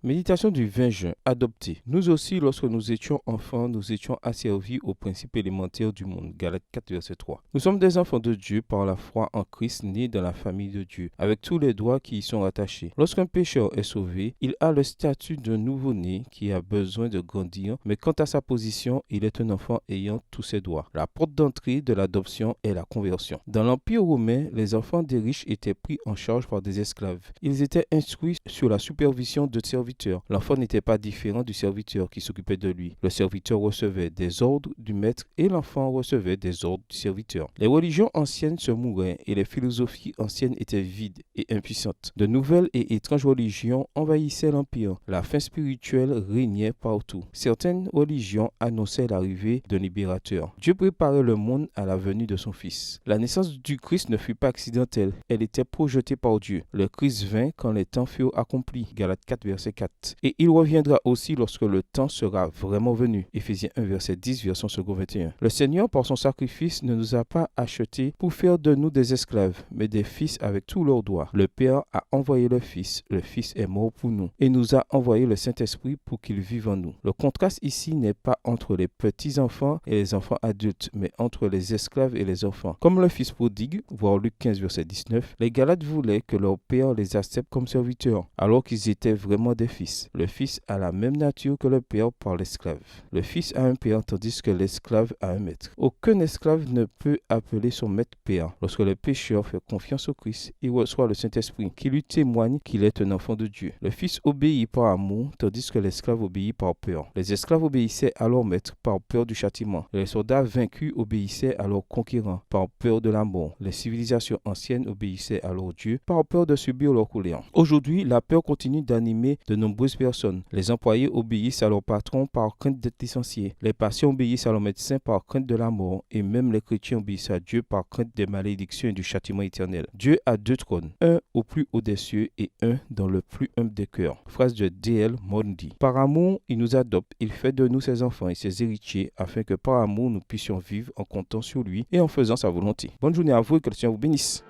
Méditation du 20 juin. Adoptés. Nous aussi, lorsque nous étions enfants, nous étions asservis aux principes élémentaires du monde. Galates 4, verset 3. Nous sommes des enfants de Dieu par la foi en Christ, nés dans la famille de Dieu, avec tous les droits qui y sont attachés. Lorsqu'un pécheur est sauvé, il a le statut d'un nouveau-né qui a besoin de grandir, mais quant à sa position, il est un enfant ayant tous ses droits. La porte d'entrée de l'adoption est la conversion. Dans l'Empire romain, les enfants des riches étaient pris en charge par des esclaves. Ils étaient instruits sur la supervision de serviteurs. L'enfant n'était pas différent du serviteur qui s'occupait de lui. Le serviteur recevait des ordres du maître et l'enfant recevait des ordres du serviteur. Les religions anciennes se mouraient et les philosophies anciennes étaient vides et impuissantes. De nouvelles et étranges religions envahissaient l'empire. La faim spirituelle régnait partout. Certaines religions annonçaient l'arrivée d'un libérateur. Dieu préparait le monde à la venue de son Fils. La naissance du Christ ne fut pas accidentelle. Elle était projetée par Dieu. Le Christ vint quand les temps furent accomplis. Galates 4, verset 4. Et il reviendra aussi lorsque le temps sera vraiment venu. Éphésiens 1, verset 10, version second 21. Le Seigneur, par son sacrifice, ne nous a pas achetés pour faire de nous des esclaves, mais des fils avec tous leurs droits. Le Père a envoyé le Fils est mort pour nous, et nous a envoyé le Saint-Esprit pour qu'il vive en nous. Le contraste ici n'est pas entre les petits-enfants et les enfants adultes, mais entre les esclaves et les enfants. Comme le Fils prodigue, voir Luc 15, verset 19, les Galates voulaient que leur Père les accepte comme serviteurs, alors qu'ils étaient vraiment des fils. Le Fils a la même nature que le Père par l'esclave. Le Fils a un Père tandis que l'esclave a un maître. Aucun esclave ne peut appeler son maître Père. Lorsque le pécheur fait confiance au Christ, il reçoit le Saint-Esprit qui lui témoigne qu'il est un enfant de Dieu. Le Fils obéit par amour tandis que l'esclave obéit par peur. Les esclaves obéissaient à leur maître par peur du châtiment. Les soldats vaincus obéissaient à leurs conquérants par peur de la mort. Les civilisations anciennes obéissaient à leur Dieu par peur de subir leur colère. Aujourd'hui, la peur continue d'animer de nombreuses personnes. Les employés obéissent à leur patron par crainte d'être licenciés. Les patients obéissent à leur médecin par crainte de la mort. Et même les chrétiens obéissent à Dieu par crainte des malédictions et du châtiment éternel. Dieu a deux trônes, un au plus haut des cieux et un dans le plus humble des cœurs. Phrase de D.L. Moody. Par amour, il nous adopte, il fait de nous ses enfants et ses héritiers, afin que par amour nous puissions vivre en comptant sur lui et en faisant sa volonté. Bonne journée à vous et que le Seigneur vous bénisse.